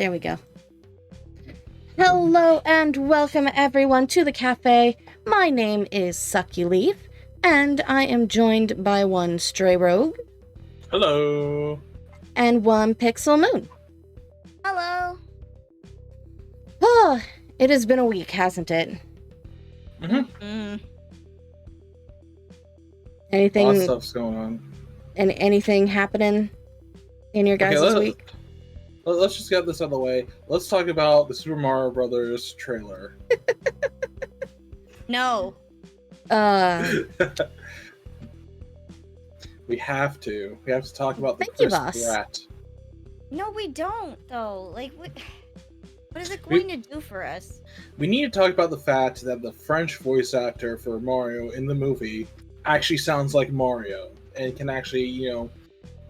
There we go. Hello and welcome everyone to the cafe. My name is Sucky Leaf, and I am joined by one Stray Rogue. Hello. And one Pixel Moon. Hello. Oh, it has been a week, hasn't it? Anything? A lot of stuff's going on. And anything happening in your guys' week? Let's just get this out of the way. Let's talk about the Super Mario Brothers trailer. No. We have to. We have to talk about the Thank you, Chris boss. Pratt. No, we don't, though. Like, what is it going to do for us? We need to talk about the fact that the French voice actor for Mario in the movie actually sounds like Mario and can actually,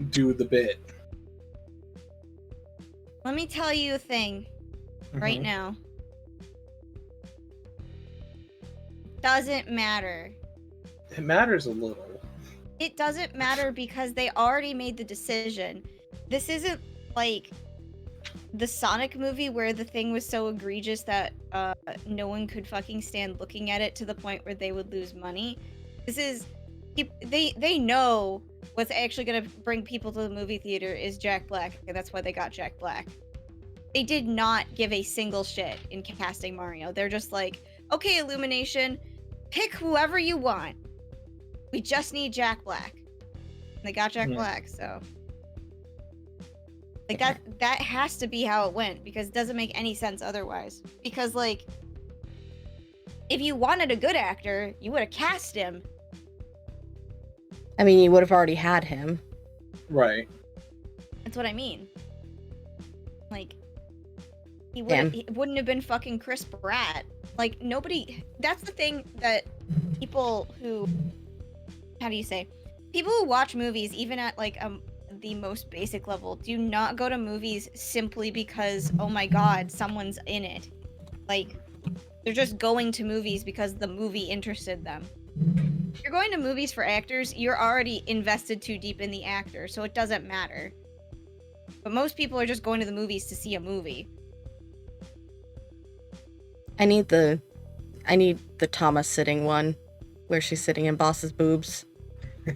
do the bit. Let me tell you a thing right now. Doesn't matter. It matters a little. It doesn't matter because they already made the decision. This isn't like the Sonic movie where the thing was so egregious that no one could fucking stand looking at it to the point where they would lose money. This is... They know what's actually going to bring people to the movie theater is Jack Black, and that's why they got Jack Black. They did not give a single shit in casting Mario. They're just like, okay, Illumination, pick whoever you want. We just need Jack Black. And they got Jack Black, so... Like, that has to be how it went, because it doesn't make any sense otherwise. Because, like, if you wanted a good actor, you would have cast him. I mean, you would have already had him. Right. That's what I mean. Like, he wouldn't have been fucking Chris Pratt. Like, nobody... That's the thing that people who... How do you say? People who watch movies, even at, like, the most basic level, do not go to movies simply because, oh my god, someone's in it. Like, they're just going to movies because the movie interested them. If you're going to movies for actors, you're already invested too deep in the actor, so it doesn't matter. But most people are just going to the movies to see a movie. I need the Thomas sitting one, where she's sitting in Boss's boobs.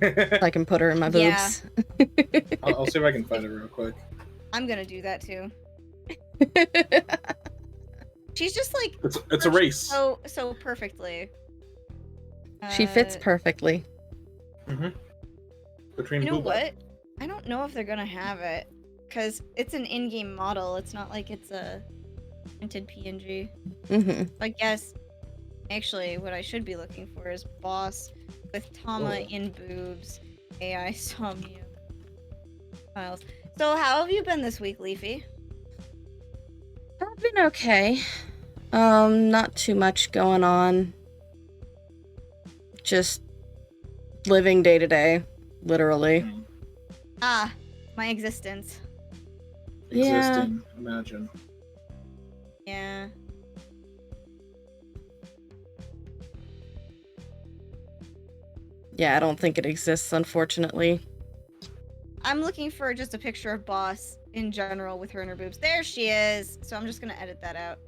So I can put her in my boobs. Yeah. I'll see if I can find it real quick. I'm gonna do that too. She's just like... It's a race. So perfectly. She fits perfectly. Between you know Booba. what? I don't know if they're gonna have it. Because it's an in-game model. It's not like it's a printed PNG. I guess... Actually, what I should be looking for is Boss with Tama in boobs. AI Somnia files. So how have you been this week, Leafy? I've been okay. Not too much going on. Just living day to day, literally. Ah, my existence. Existing, imagine. Yeah. Yeah, I don't think it exists, unfortunately. I'm looking for just a picture of Boss in general with her in her boobs. There she is! So I'm just gonna edit that out.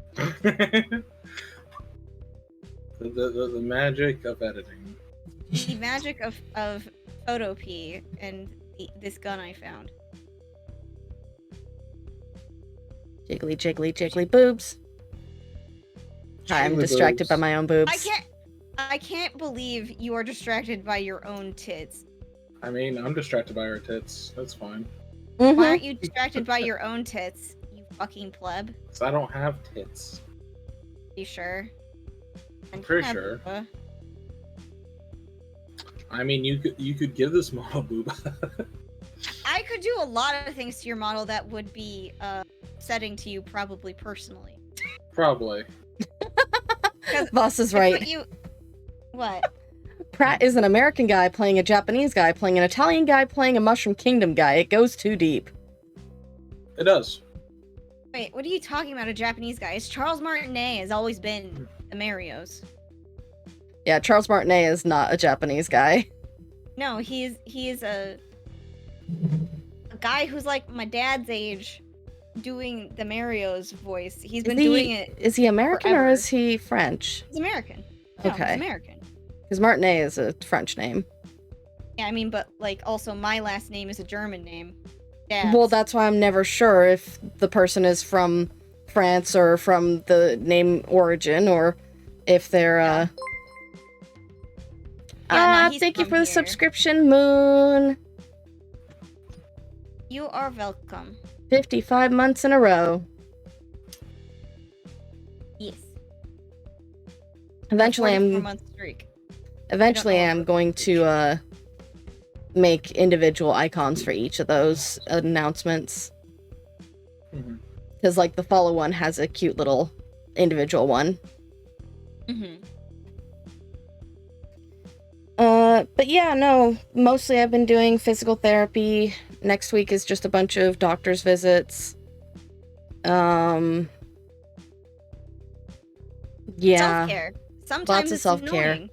the magic of editing. The magic of Photopea and this gun I found. Jiggly, jiggly, jiggly boobs. Hi, I'm distracted by my own boobs. I can't believe you are distracted by your own tits. I mean, I'm distracted by her tits. That's fine. Why aren't you distracted by your own tits, you fucking pleb? Because I don't have tits. You sure? I'm pretty sure. I mean, you could give this model boob. I could do a lot of things to your model that would be upsetting to you, probably personally. Probably. Boss is right. What? Pratt is an American guy playing a Japanese guy playing an Italian guy playing a Mushroom Kingdom guy. It goes too deep. It does. Wait, what are you talking about, a Japanese guy? It's Charles Martinet has always been the Marios. Yeah, Charles Martinet is not a Japanese guy. No, he is a guy who's like my dad's age, doing the Mario's voice. He's Is been he, doing it. Is he American forever. or is he French? He's American. No, Okay. he's American. Because Martinet is a French name. Yeah, I mean, but like also my last name is a German name. Dad's. Well, that's why I'm never sure if the person is from France or from the name origin, or if they're he's thank you from for the here. subscription, Moon. You are welcome. 55 months in a row. Yes. Eventually, 44-month streak. Eventually, know I'm what going to make individual icons for each of those announcements. Because, like, the follow one has a cute little individual one. Mm-hmm. But yeah, no, mostly I've been doing physical therapy. Next week is just a bunch of doctor's visits. Yeah. Self-care. Sometimes Lots of it's self-care. annoying.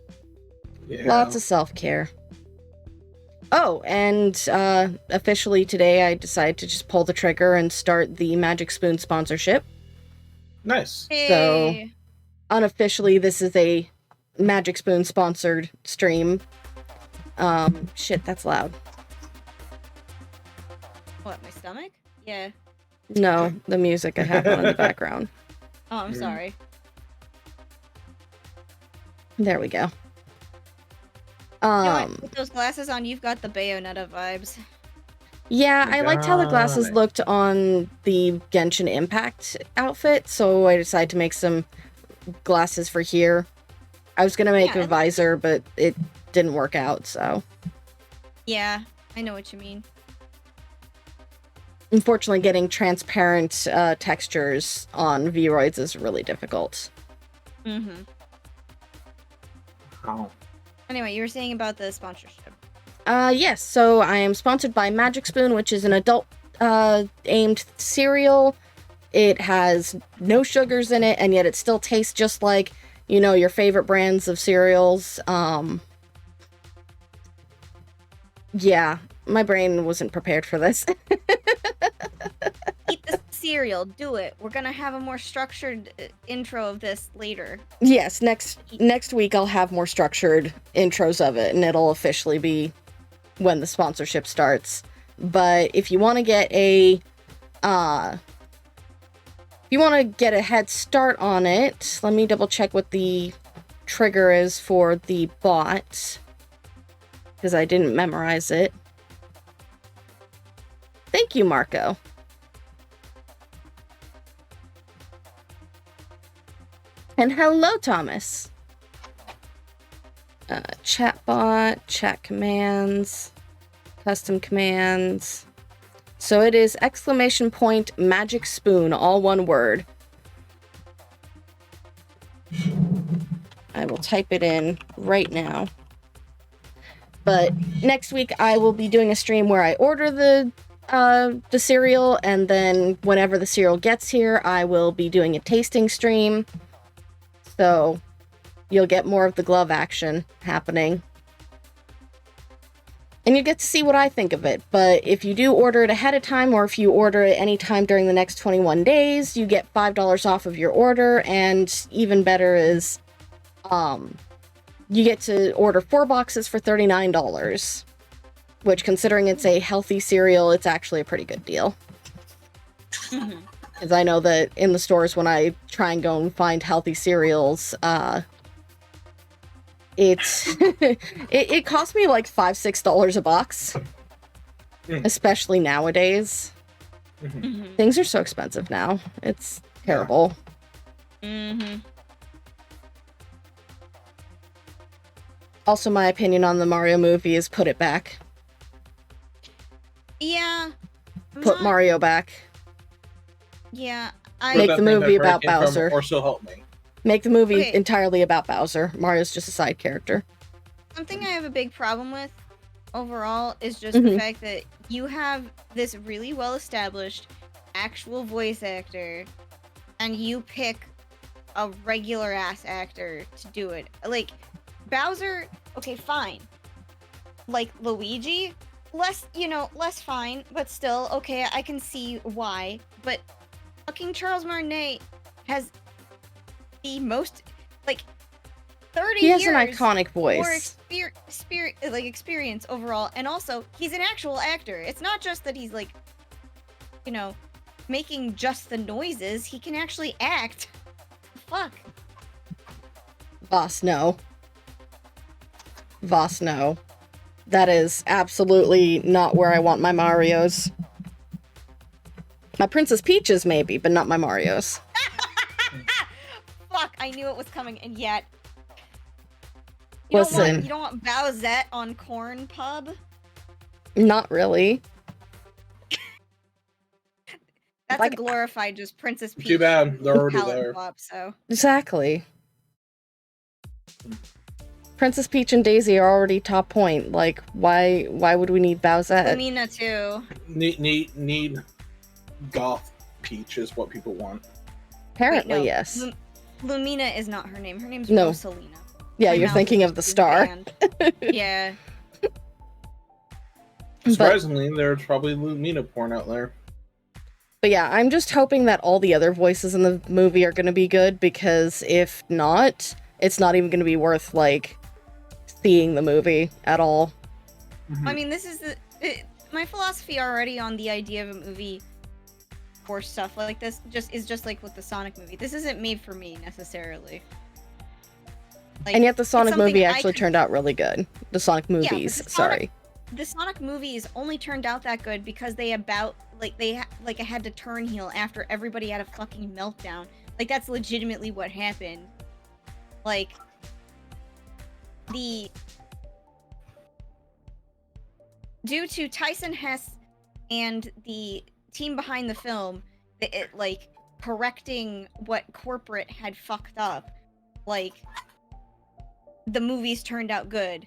Yeah. Lots of self-care. Oh, and officially today I decided to just pull the trigger and start the Magic Spoon sponsorship. Nice. Hey. Unofficially, this is a Magic Spoon sponsored stream. Shit, that's loud. What, my stomach? Yeah. No, the music I have on in the background. Oh, I'm sorry. There we go. You know what? With those glasses on, you've got the Bayonetta vibes. Yeah, I liked how the glasses Got it. looked on the Genshin Impact outfit, so I decided to make some glasses for here. I was gonna make Yeah, a visor, but it didn't work out, so. Yeah, I know what you mean. Unfortunately, getting transparent textures on Vroids is really difficult. Mm-hmm. Oh. Anyway, you were saying about the sponsorship. Yes, so I am sponsored by Magic Spoon, which is an adult aimed cereal. It has no sugars in it, and yet it still tastes just like, you know, your favorite brands of cereals. Yeah, my brain wasn't prepared for this. Eat the cereal. Do it. We're gonna have a more structured intro of this later. Yes, next week I'll have more structured intros of it, and it'll officially be when the sponsorship starts. But if you want to get a head start on it, let me double check what the trigger is for the bot, because I didn't memorize it. Thank you, Marco. And hello, Thomas. Chatbot, chat commands, custom commands. So it is ! Magic Spoon, all one word. I will type it in right now. But next week I will be doing a stream where I order the cereal, and then whenever the cereal gets here, I will be doing a tasting stream. So you'll get more of the glove action happening. And you get to see what I think of it. But if you do order it ahead of time, or if you order it anytime during the next 21 days, you get $5 off of your order. And even better is, you get to order 4 boxes for $39. Which, considering it's a healthy cereal, it's actually a pretty good deal. Because I know that in the stores, when I try and go and find healthy cereals, it costs me like $5-6 a box. Especially nowadays. Things are so expensive now. It's terrible. Also, my opinion on the Mario movie is put it back. Yeah. Put Mario back. Yeah. Make the movie about Bowser. Or So Help Me. Make the movie Okay. entirely about Bowser. Mario's just a side character. Something I have a big problem with overall is just the fact that you have this really well-established actual voice actor, and you pick a regular-ass actor to do it. Like, Bowser, okay, fine. Like, Luigi, less fine, but still, okay, I can see why. But fucking Charles Martinet has the most, like, 30 He has years an iconic more voice. experience overall, and also, he's an actual actor. It's not just that he's, like, making just the noises. He can actually act. Fuck. Voss, no. Voss, no. That is absolutely not where I want my Marios. My Princess Peaches, maybe, but not my Marios. Fuck, I knew it was coming, and yet... Listen. You don't want Bowsette on Corn Pub? Not really. That's Like- a glorified just Princess Peach. Too bad, they're already palette there. swap, so. Exactly. Princess Peach and Daisy are already top point. Like, why would we need Bowsette? Lumina too. Need goth Peach is what people want. Apparently, Wait, no. yes. Lumina is not her name. Her name's No. Rosalina. Yeah, My you're mouth thinking is of the star. banned. Yeah. Surprisingly, there's probably Lumina porn out there. But yeah, I'm just hoping that all the other voices in the movie are going to be good, because if not, it's not even going to be worth, like, seeing the movie at all. Mhm. I mean, this is my philosophy already on the idea of a movie for stuff like this is just like with the Sonic movie. This isn't made for me necessarily. Like, And yet the it's Mm-hmm. Sonic something movie I actually could- turned out really good. The Sonic but movies, the Sonic- sorry. The Sonic movies only turned out that good because they had to turn heel after everybody had a fucking meltdown. Like, that's legitimately what happened. Like, due to Tyson Hess and the team behind the film, like, correcting what corporate had fucked up, like, the movies turned out good.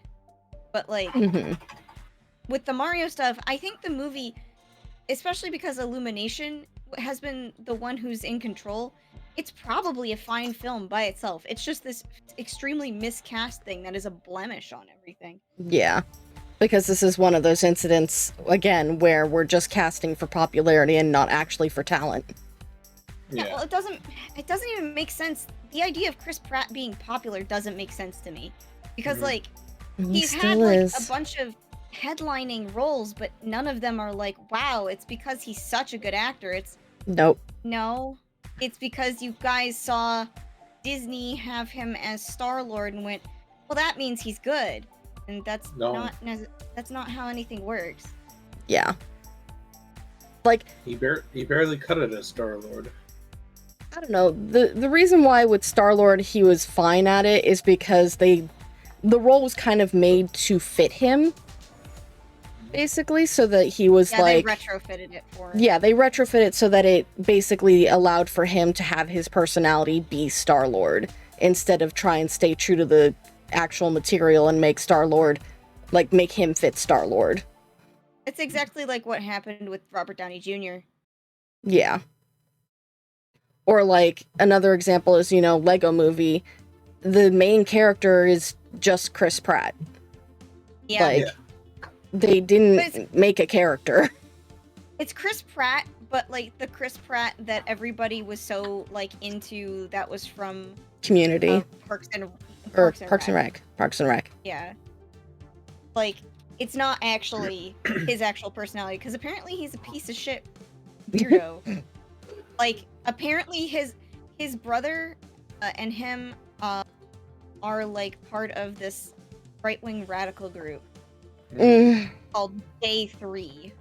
But, like, Mhm. with the Mario stuff, I think the movie, especially because Illumination has been the one who's in control, it's probably a fine film by itself. It's just this extremely miscast thing that is a blemish on everything. Yeah. Because this is one of those incidents, again, where we're just casting for popularity and not actually for talent. Yeah, well, it doesn't even make sense. The idea of Chris Pratt being popular doesn't make sense to me. Because, Mhm. like, He he's had, still like, is. a bunch of headlining roles, but none of them are like, wow, it's because he's such a good actor. Nope. No, it's because you guys saw Disney have him as Star-Lord and went, well, that means he's good. And that's that's not how anything works. Yeah. Like, He barely cut it as Star-Lord. I don't know. The reason why with Star-Lord he was fine at it is because the role was kind of made to fit him, basically, so that he was They like... retrofitted it for him. Yeah, they retrofitted it so that it basically allowed for him to have his personality be Star-Lord, instead of try and stay true to the actual material and make Star-Lord, like, make him fit Star-Lord. It's exactly like what happened with Robert Downey Jr. Yeah. Or, like, another example is, Lego Movie. The main character is just Chris Pratt. Yeah. Like, Yeah. they didn't make a character. It's Chris Pratt, but, like, the Chris Pratt that everybody was so, like, into that was from Community. Parks and Rec. Parks and Rec. Yeah. Like, it's not actually his actual personality, because apparently he's a piece of shit weirdo. Like, apparently his brother and him are, like, part of this right-wing radical group Mm, called Day 3.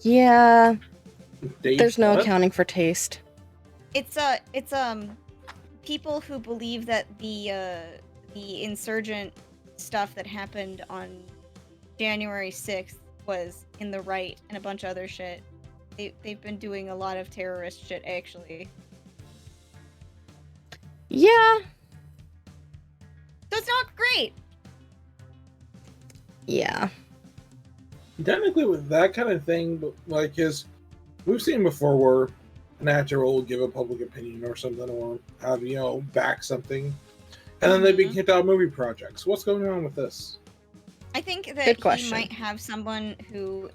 yeah, Dave, there's no what? accounting for taste. It's people who believe that the insurgent stuff that happened on January 6th was in the right and a bunch of other shit. They've been doing a lot of terrorist shit, actually. Yeah. So it's not great. Yeah. Technically, with that kind of thing, but like we've seen before where an actor will give a public opinion or something, or have back something, and then they be kicked out of movie projects. What's going on with this? I think that Good he question. might have someone who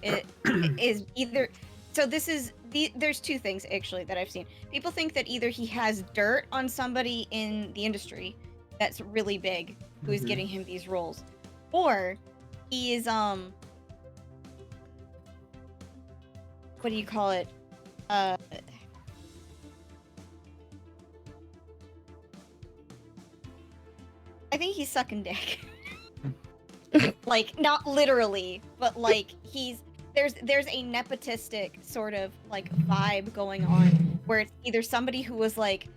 is either. So there's two things actually that I've seen. People think that either he has dirt on somebody in the industry that's really big who is getting him these roles, or he is what do you call it? I think he's sucking dick. Like, not literally, but like there's a nepotistic sort of like vibe going on where it's either somebody who was like,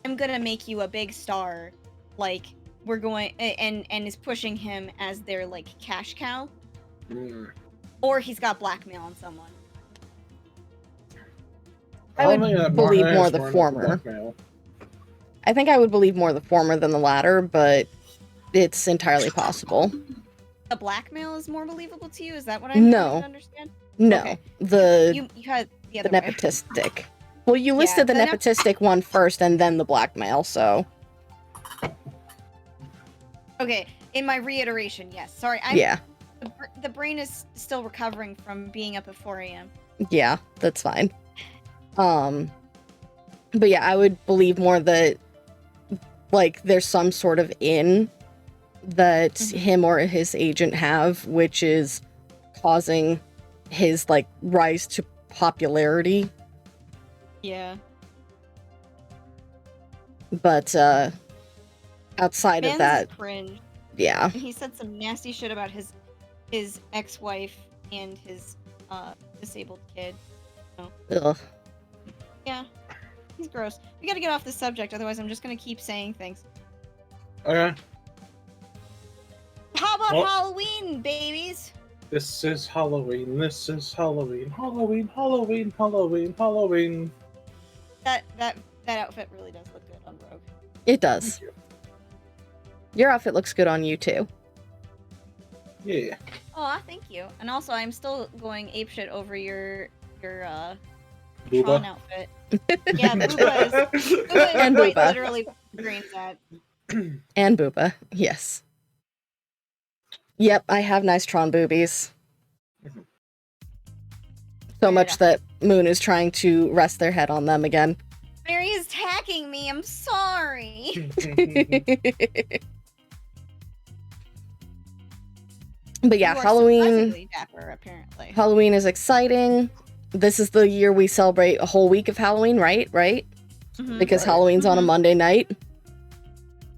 I'm gonna make you a big star, like we're going and is pushing him as their like cash cow, or he's got blackmail on someone. I would believe more the former. I think I would believe more the former than the latter, but it's entirely possible. The blackmail is more believable to you? Is that what I'm trying to understand? No, okay. you had the other the nepotistic. Well, you listed the nepotistic one first and then the blackmail, so. Okay, in my reiteration, yes. Sorry, the brain is still recovering from being up at 4 a.m. Yeah, that's fine. But yeah, I would believe more that, like, there's some sort of in that him or his agent have, which is causing his, like, rise to popularity. Yeah. But, outside of that... cringe. Yeah. And he said some nasty shit about his ex-wife and his, disabled kid. So. Ugh. Yeah. He's gross. We gotta get off this subject, otherwise I'm just gonna keep saying things. Okay. How about Halloween, babies? This is Halloween. This is Halloween. Halloween. Halloween. Halloween. Halloween. That outfit really does look good on Rogue. It does. Your outfit looks good on you too. Yeah. Aw, thank you. And also, I'm still going apeshit over your Booba Tron outfit. Yeah, Booba is And quite Booba. literally green that. And Booba, yes. Yep, I have nice Tron boobies. So much that Moon is trying to rest their head on them again. Mary is attacking me, I'm sorry. But yeah, Halloween. Dapper, apparently. Halloween is exciting. This is the year we celebrate a whole week of Halloween, right? Because Halloween's on a Monday night.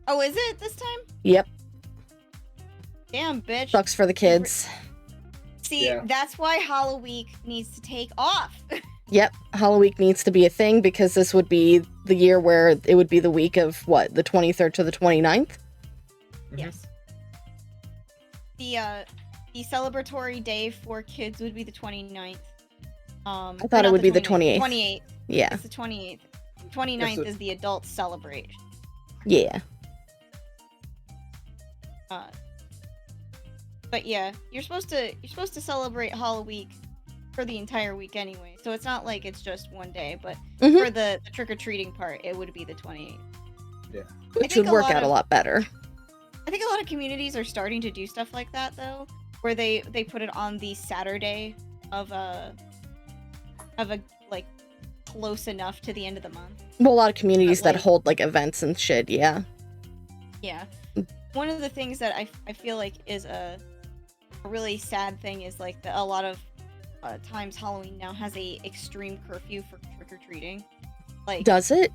Oh, is it this time? Yep. Damn, bitch. Sucks for the kids. See, that's why Halloweek needs to take off. Yep, Halloweek needs to be a thing because this would be the year where it would be the week of, what, the 23rd to the 29th? Yes. The celebratory day for kids would be the 29th. I thought it would be the 28th. 28th. Yeah. It's the 28th. 29th is the adults celebrate. Yeah. But yeah, you're supposed to celebrate Halloweek for the entire week anyway. So it's not like it's just one day, but for the trick-or-treating part, it would be the 28th. Yeah. Which would work out a lot better. I think a lot of communities are starting to do stuff like that though, where they put it on the Saturday of a like close enough to the end of the month. Well, a lot of communities that hold like events and shit, yeah. Yeah. One of the things that I feel like is a really sad thing is like a lot of times Halloween now has a extreme curfew for trick-or-treating. Like, does it?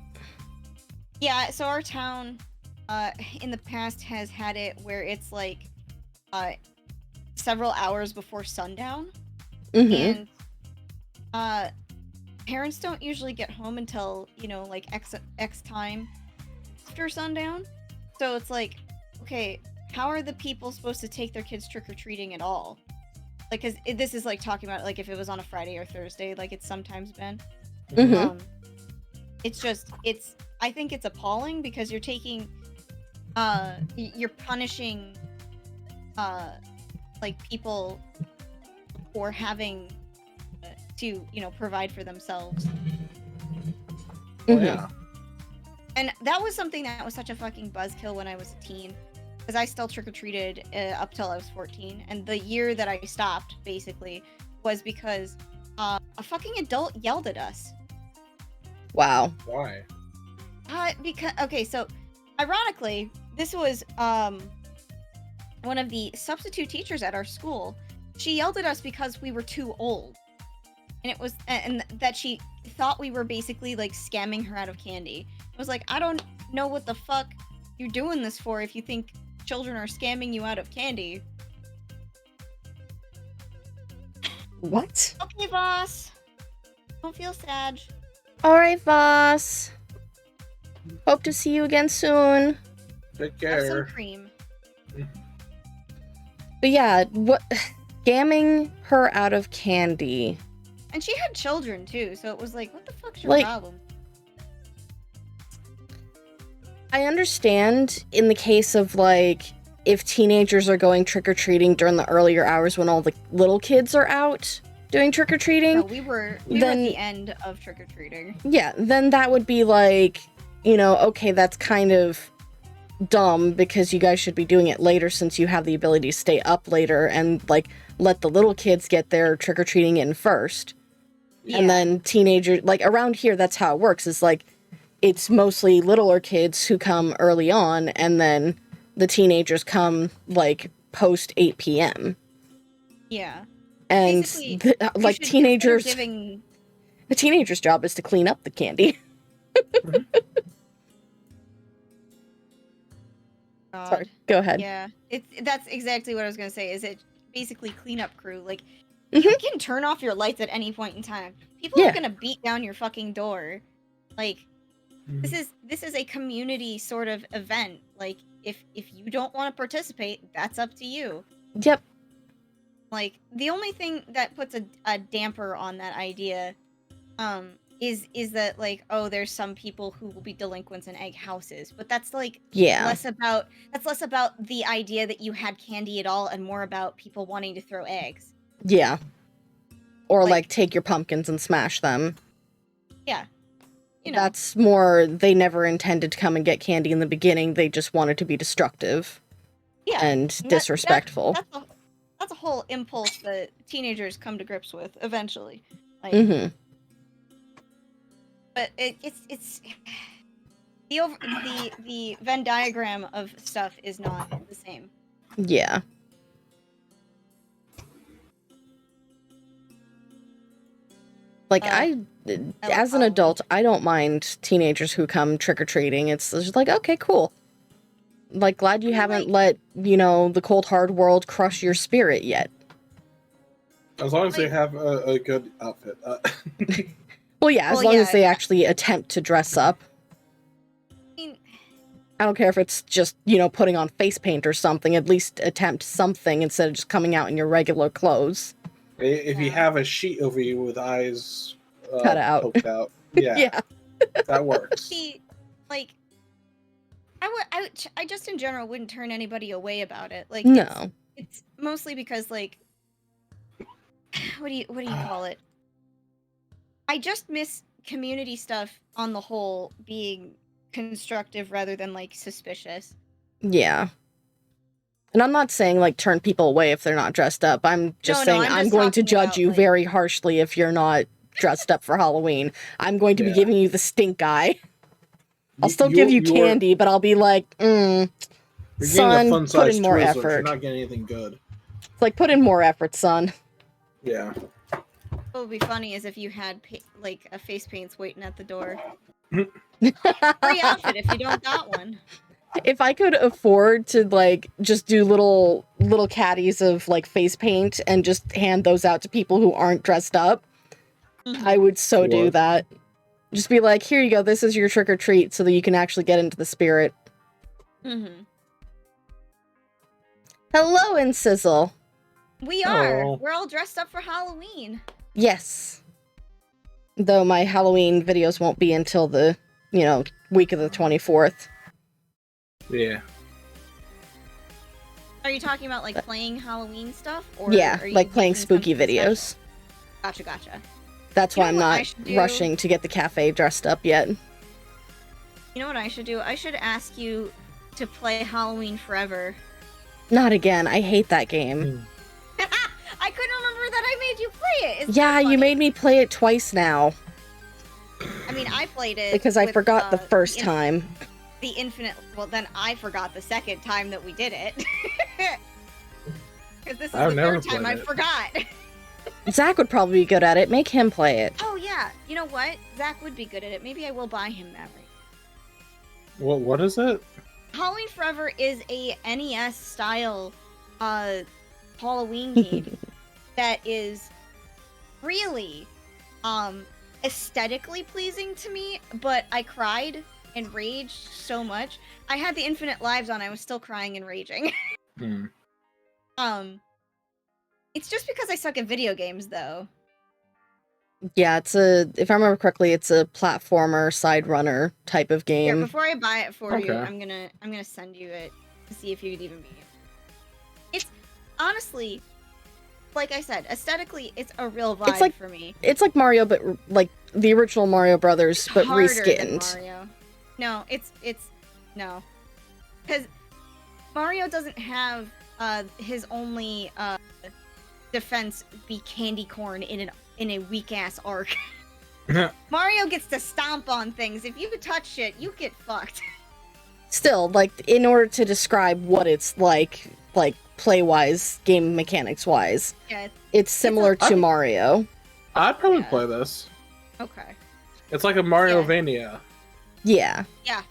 Yeah, so our town in the past has had it where it's like several hours before sundown. And parents don't usually get home until, you know, like X time after sundown. So it's like, okay, how are the people supposed to take their kids trick-or-treating at all? Like, cause this is like talking about like if it was on a Friday or Thursday, like it's sometimes been. I think it's appalling because you're taking, you're punishing, like people for having to, you know, provide for themselves. Yeah. And that was something that was such a fucking buzzkill when I was a teen. because I still trick-or-treated up till I was 14, and the year that I stopped, basically, was because a fucking adult yelled at us. Wow. Why? Because, okay, so, ironically, this was, one of the substitute teachers at our school. She yelled at us because we were too old. And that she thought we were basically, like, scamming her out of candy. I was like, I don't know what the fuck you're doing this for if you think children are scamming you out of candy. What? Okay, boss. Don't feel sad. Alright, Voss. Hope to see you again soon. Take Have some care. cream. But yeah, what scamming her out of candy. And she had children, too, so it was like, what the fuck's your Like- problem? I understand in the case of, like, if teenagers are going trick-or-treating during the earlier hours when all the little kids are out doing trick-or-treating. No, we were at the end of trick-or-treating. Yeah, then that would be like, you know, okay, that's kind of dumb because you guys should be doing it later since you have the ability to stay up later and, like, let the little kids get their trick-or-treating in first. Yeah. And then teenagers, like, around here, that's how it works. It's like, it's mostly littler kids who come early on, and then the teenagers come, like, post 8 p.m. Yeah. And, Basically, like, You should consider teenagers, giving... the teenager's job is to clean up the candy. God. Sorry, go ahead. Yeah, that's exactly what I was gonna say. Is it basically cleanup crew? Like, Mhm. you can turn off your lights at any point in time. People Yeah. are gonna beat down your fucking door. Like, this is a community sort of event. Like, if you don't want to participate, that's up to you. Yep. Like, the only thing that puts a damper on that idea, is that, like, oh, there's some people who will be delinquents in egg houses, but that's like Yeah. less about the idea that you had candy at all and more about people wanting to throw eggs. Yeah. Or, Like- like, take your pumpkins and smash them. Yeah. You know. That's more, they never intended to come and get candy in the beginning. They just wanted to be destructive yeah. and That- disrespectful. That's a whole impulse that teenagers come to grips with eventually. Like, Mm-hmm. but it's the Venn diagram of stuff is not the same. Yeah. Like, as an Halloween. adult, I don't mind teenagers who come trick-or-treating. It's just like, okay, cool. Like, glad you mean, haven't like- let, you know, the cold hard world crush your spirit yet. As long as they Like- have a good outfit. Well, yeah, as Well, long yeah. as they actually attempt to dress up. I mean, I don't care if it's just, you know, putting on face paint or something. At least attempt something instead of just coming out in your regular clothes. If you Yeah. have a sheet over you with eyes Cut out. poked out, yeah, Yeah. that works. see, like, I just in general wouldn't turn anybody away about it. Like, No. it's mostly because, like, what do you call it? I just miss community stuff on the whole being constructive rather than, like, suspicious. Yeah. And I'm not saying, like, turn people away if they're not dressed up. I'm just No, saying I'm I'm just going to talking judge about, you like- very harshly if you're not dressed up for Halloween. I'm going to be Yeah. giving you the stink eye. I'll You- still give you you're- candy, but I'll be like, You're getting son, a put fun-sized in more Twizzlers. effort. You're not getting anything good. It's like, put in more effort, son. Yeah. What would be funny is if you had like a face paints waiting at the door. Free outfit if you don't got one. If I could afford to, like, just do little caddies of, like, face paint and just hand those out to people who aren't dressed up, I would so do What? that. Just be like, here you go, this is your trick or treat so that you can actually get into the spirit. Mm-hmm. Hello, Incizzle. We are. Oh. We're all dressed up for Halloween. Yes. Though my Halloween videos won't be until the, you know, week of the 24th. Yeah. Are you talking about like playing Halloween stuff, or Yeah, are you like playing making spooky something videos. special? Gotcha. That's You why know I'm what I not should do? rushing to get the cafe dressed up yet. You know what I should do? I should ask you to play Halloween Forever. Not again. I hate that game. I couldn't remember that I made you play it. Yeah, you made me play it twice now. I mean, I played it because I with, forgot the first time. The infinite. Well, then I forgot the second time that we did it. Because this is the third time I forgot. Zach would probably be good at it. Make him play it. Oh yeah, you know what? Zach would be good at it. Maybe I will buy him that right. What is it? Halloween Forever is a NES style Halloween game that is really aesthetically pleasing to me, but I cried and raged so much. I had the infinite lives on, I was still crying and raging. It's just because I suck at video games though. Yeah, if I remember correctly, it's a platformer side runner type of game. Here, before I buy it for you, I'm gonna send you it to see if you'd even be. It's honestly, like I said, aesthetically, it's a real vibe for me. It's like Mario, but like the original Mario Brothers, but reskinned. Mario. No, it's no, because Mario doesn't have his only defense be candy corn in a weak ass arc. Mario gets to stomp on things. If you touch it, you get fucked. Still, like, in order to describe what it's like play-wise, game mechanics-wise, yeah, it's similar to Mario. I'd probably play this. Okay. It's like a Mario-vania. Yeah. Yeah.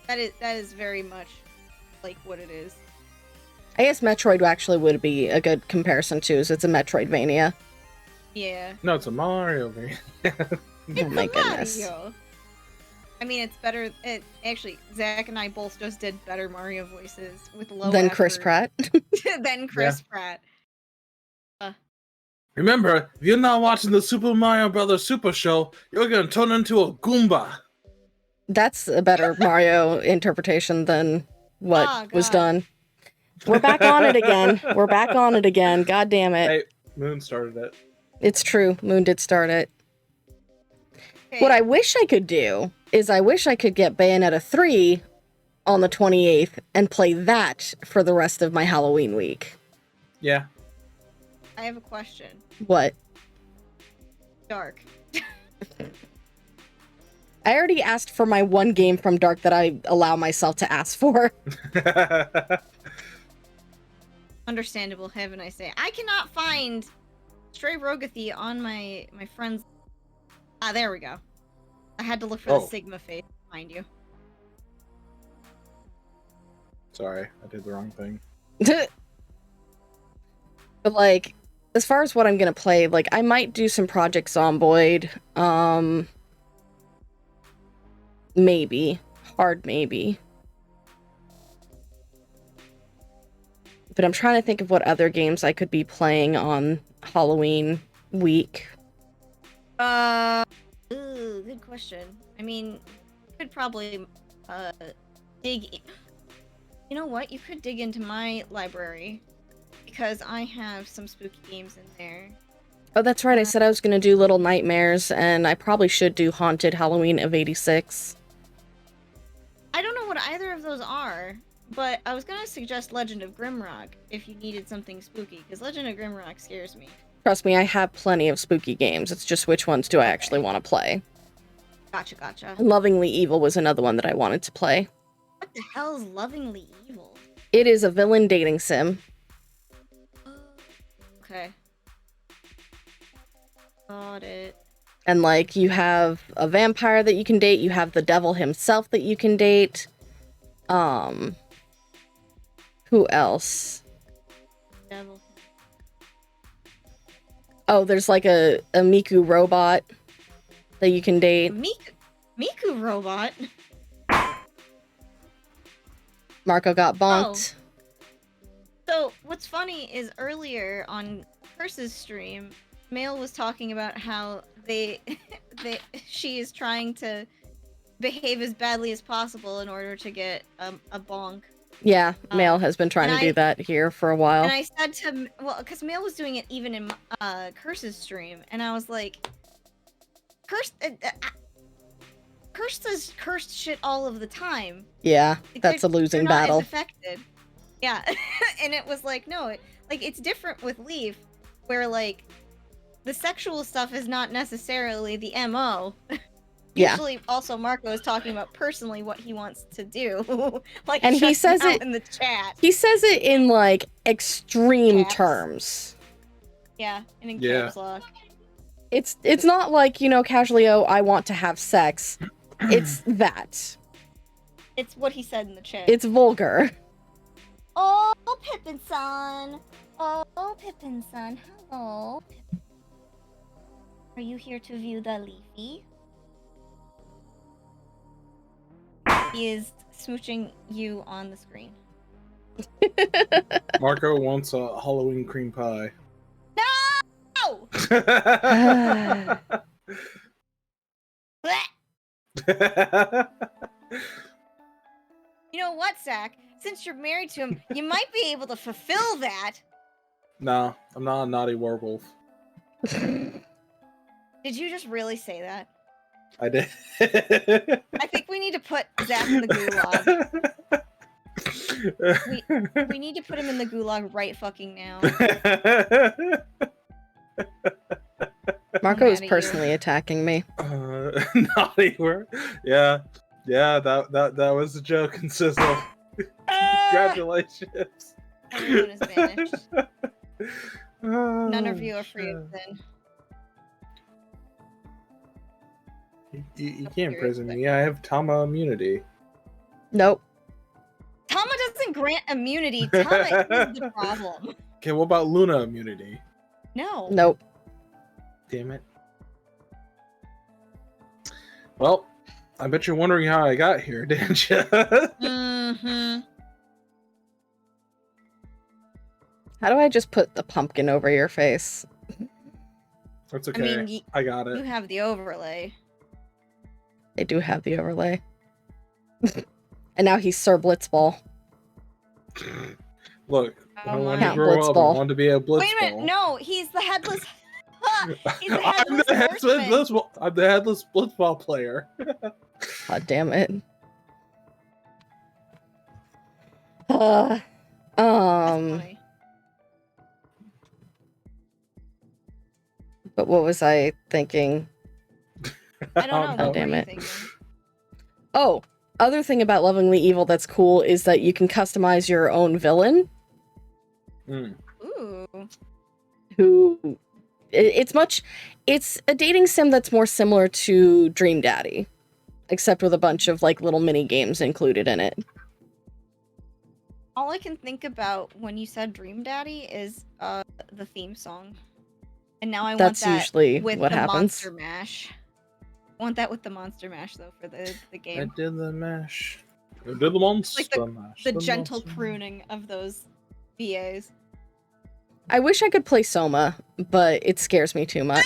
That is very much like what it is. I guess Metroid actually would be a good comparison too, so it's a Metroidvania. Yeah. No, it's a Mario-vania. Oh my goodness. Mario. I mean, it's better. Actually, Zach and I both just did better Mario voices with low Than effort Chris Pratt. than Chris Pratt. Remember, if you're not watching the Super Mario Brothers Super Show, you're gonna turn into a Goomba. That's a better Mario interpretation than what was done. We're back on it again. We're back on it again. God damn it. Hey, Moon started it. It's true. Moon did start it. Okay. What I wish I could do is I wish I could get Bayonetta 3 on the 28th and play that for the rest of my Halloween week. Yeah. I have a question. What? Dark. I already asked for my one game from Dark that I allow myself to ask for. Understandable, haven't I say? I cannot find Stray Rogathy on my friend's. Ah, there we go. I had to look for the Sigma face behind you. Sorry, I did the wrong thing. But like, as far as what I'm gonna play, like I might do some Project Zomboid. Maybe. Hard maybe. But I'm trying to think of what other games I could be playing on Halloween week. Good question. I mean, you could probably dig. You know what? You could dig into my library because I have some spooky games in there. Oh, that's right. I said I was going to do Little Nightmares, and I probably should do Haunted Halloween of 86. I don't know what either of those are, but I was going to suggest Legend of Grimrock if you needed something spooky, because Legend of Grimrock scares me. Trust me, I have plenty of spooky games. It's just which ones do I actually want to play. Gotcha. Lovingly Evil was another one that I wanted to play. What the hell is Lovingly Evil? It is a villain dating sim. Okay. Got it. And, like, you have a vampire that you can date, you have the devil himself that you can date. Who else? Devil. Oh, there's, like, a Miku robot that you can date. Miku robot? Marco got bonked. So, what's funny is earlier on Curse's stream, Mail was talking about how she is trying to behave as badly as possible in order to get a bonk. Yeah, Mail has been trying to do that here for a while. And I said to, well, because Mail was doing it even in Curse's stream, and I was like, Curse Cursed does cursed shit all of the time. Yeah, Like, that's a losing they're not battle. as affected. Yeah, and it was like, no, like it's different with Leaf, where like the sexual stuff is not necessarily the MO. Yeah. Usually, also Marco is talking about personally what he wants to do. Like, And he just says now it in the chat. He says it in like extreme Caps. terms. Yeah, and in Yeah. caps lock. It's not like, you know, casually, oh, I want to have sex. It's that. It's what he said in the chat. It's vulgar. Oh, Pippin son. Oh, Pippin son. Hello. Pippin. Are you here to view the Leafy? He is smooching you on the screen. Marco wants a Halloween cream pie. No! You know what, Zach? Since you're married to him, you might be able to fulfill that. No, I'm not a naughty werewolf. Did you just really say that? I did. I think we need to put Zach in the gulag. We need to put him in the gulag right fucking now. Marco is personally attacking me. Naughty word. Yeah, that was a joke and sizzle. Congratulations. Everyone is banished. None of Oh, you are free shit. of sin. You can't prison me. I have Tama immunity. Nope. Tama doesn't grant immunity. Tama is the problem. Okay, what about Luna immunity? No. Nope. Damn it. Well, I bet you're wondering how I got here, didn't you? Mm-hmm. How do I just put the pumpkin over your face? That's okay. I mean, I got you it. have the overlay. I do have the overlay. And now he's Sir Blitzball. Look, Oh when I wanted my. to grow up, I Blitzball. wanted to be a blitzball. Wait a minute, no, he's the headless. He's the I'm headless the headless horseman. blitzball. I'm the headless blitzball player. God damn it. That's funny. But what was I thinking? I don't know. Oh, What damn were you it. thinking? Oh, other thing about Lovingly Evil that's cool is that you can customize your own villain. Mm. Ooh. Who it's a dating sim that's more similar to Dream Daddy, except with a bunch of like little mini games included in it. All I can think about when you said Dream Daddy is the theme song. And now I want That's that usually with what the happens. Monster Mash. I want that with the Monster Mash though for the I game. did the mash. I did the monster mash. The gentle monster crooning of those VAs. I wish I could play Soma, but it scares me too much.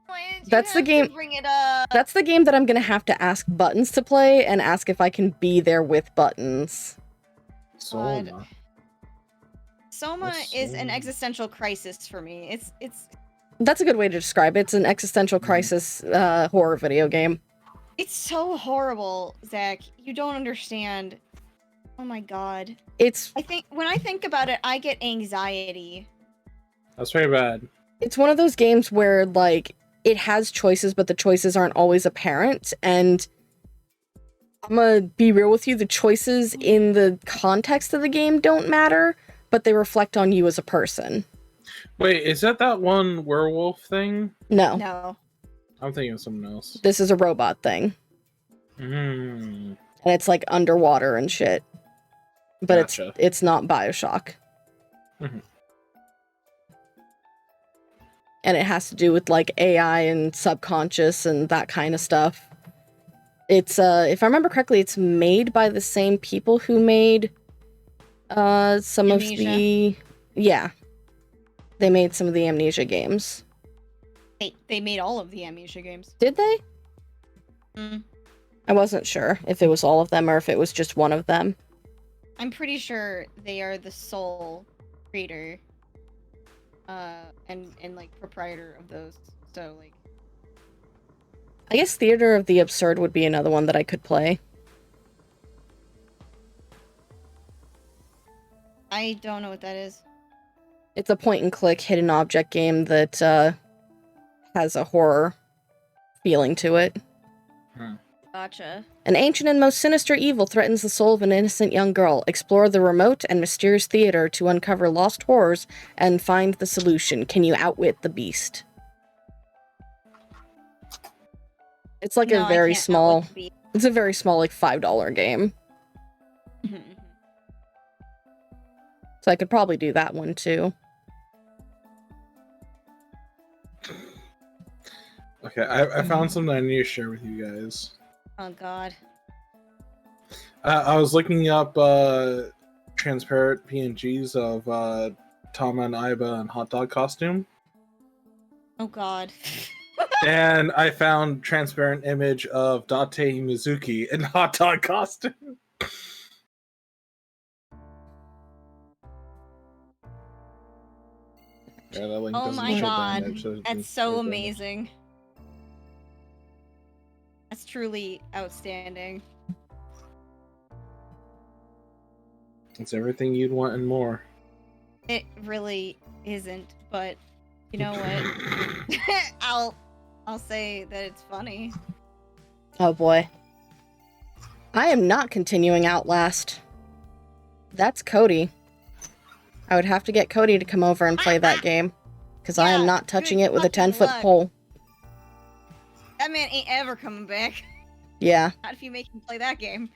Why did you That's the have to game- Bring it up. That's the game that I'm gonna have to ask Buttons to play and ask if I can be there with Buttons. Soma. Soma What's is an Soma? existential crisis for me. It's That's a good way to describe it. It's an existential crisis horror video game. It's so horrible, Zach. You don't understand. Oh my god. It's When I think about it, I get anxiety. That's very bad. it's one of those games where like it has choices, but the choices aren't always apparent. And I'm gonna be real with you, the choices in the context of the game don't matter, but they reflect on you as a person. Wait, is that one werewolf thing? No, No. I'm thinking of something else. this is a robot thing. Mm. And it's like underwater and shit. But Gotcha. it's not BioShock. Mhm. And it has to do with like AI and subconscious and that kind of stuff. It's if I remember correctly, it's made by the same people who made some of the they made some of the Amnesia games. They made all of the Amnesia games. Did they? Mm. I wasn't sure if it was all of them or if it was just one of them. I'm pretty sure they are the sole creator and like proprietor of those. So like I guess Theater of the Absurd would be another one that I could play. I don't know what that is. It's a point-and-click hidden object game that has a horror feeling to it. Gotcha. An ancient and most sinister evil threatens the soul of an innocent young girl. Explore the remote and mysterious theater to uncover lost horrors and find the solution. Can you outwit the beast? It's like No, a I very can't small... outwit the beast. It's a very small, like, $5 game. So I could probably do that one, too. Okay, I found something I need to share with you guys. Oh god. I was looking up transparent PNGs of Tama and Aiba in hot dog costume. Oh god. And I found transparent image of Date Mizuki in hot dog costume. Yeah, that link Oh doesn't my show god. damage, so That's it's so damage. amazing. That's truly outstanding. It's everything you'd want and more. It really isn't, but you know what? I'll say that it's funny. Oh boy. I am not continuing Outlast. That's Cody. I would have to get Cody to come over and play that game. Because I am Yeah, not touching good it with a fucking 10-foot luck. pole. That man ain't ever coming back. Yeah. Not if you make him play that game.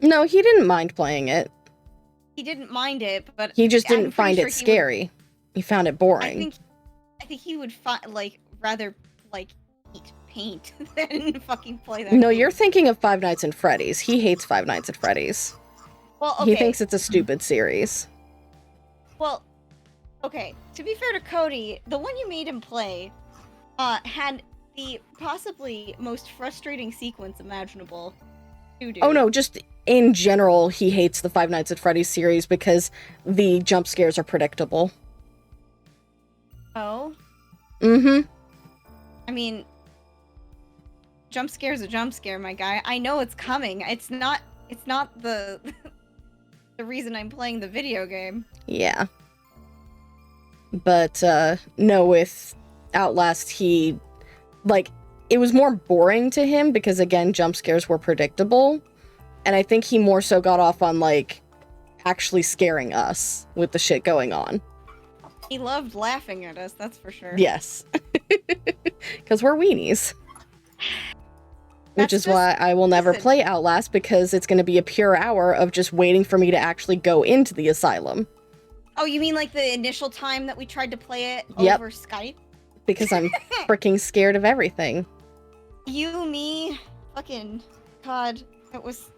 No, he didn't mind playing it. He didn't mind it, but He just I'm didn't pretty find sure it he would- scary. He found it boring. I think he would rather eat paint than fucking play that. No, game. you're thinking of Five Nights at Freddy's. He hates Five Nights at Freddy's. Well, okay. He thinks it's a stupid series. Well, okay. To be fair to Cody, the one you made him play had the possibly most frustrating sequence imaginable. Oh no, just in general, he hates the Five Nights at Freddy's series because the jump scares are predictable. Oh? Mm-hmm. I mean, jump scare's a jump scare, my guy. I know it's coming. It's not the the reason I'm playing the video game. Yeah. But, no, with Outlast, it was more boring to him because, again, jump scares were predictable. And I think he more so got off on, actually scaring us with the shit going on. He loved laughing at us, that's for sure. Yes. Because we're weenies. Which is why I will never play Outlast, because it's going to be a pure hour of just waiting for me to actually go into the asylum. Oh, you mean like the initial time that we tried to play it Yep. over Skype? Because I'm freaking scared of everything. You, me, fucking God, it was,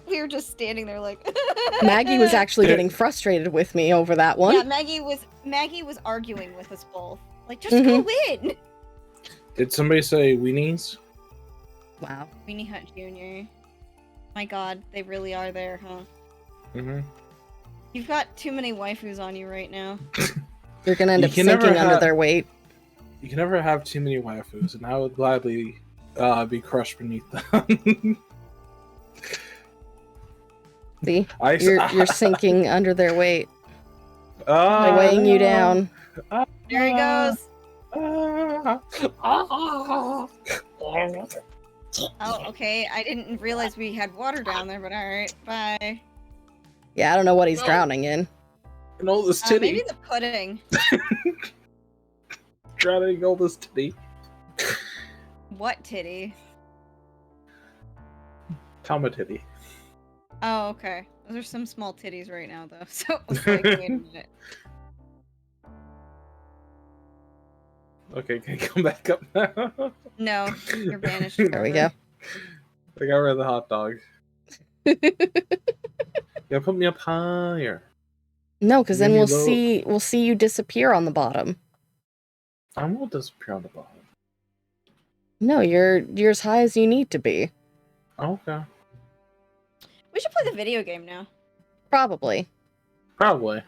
we were just standing there like. Maggie was actually getting frustrated with me over that one. Yeah, Maggie was arguing with us both. Like, just go in. Did somebody say weenies? Wow. Weenie Hut Jr. My God, they really are there, huh? Mm-hmm. You've got too many waifus on you right now. You're gonna end You up can sinking never under have- their weight. You can never have too many waifus, and I would gladly be crushed beneath them. See? You're sinking under their weight. They're weighing you down. There he goes. Oh, okay. I didn't realize we had water down there, but alright. Bye. Yeah, I don't know what he's drowning in. And all this titty. Maybe the pudding. Drowning all this titty. What titty? Tama titty. Oh, okay. Those are some small titties right now, though. So it's like, wait a minute. Okay, can I come back up now? No, you're banished. There we go. I got rid of the hot dog. Yeah, put me up higher. No, because then Maybe we'll see you disappear on the bottom. I won't disappear on the bottom. No, you're as high as you need to be. Okay. We should play the video game now. Probably. Probably.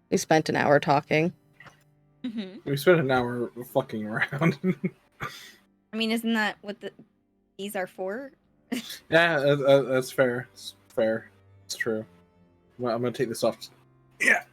We spent an hour talking. We spent an hour fucking around. I mean, isn't that what these are for? Yeah, that's fair. It's fair. It's true. Well, I'm gonna take this off. Yeah.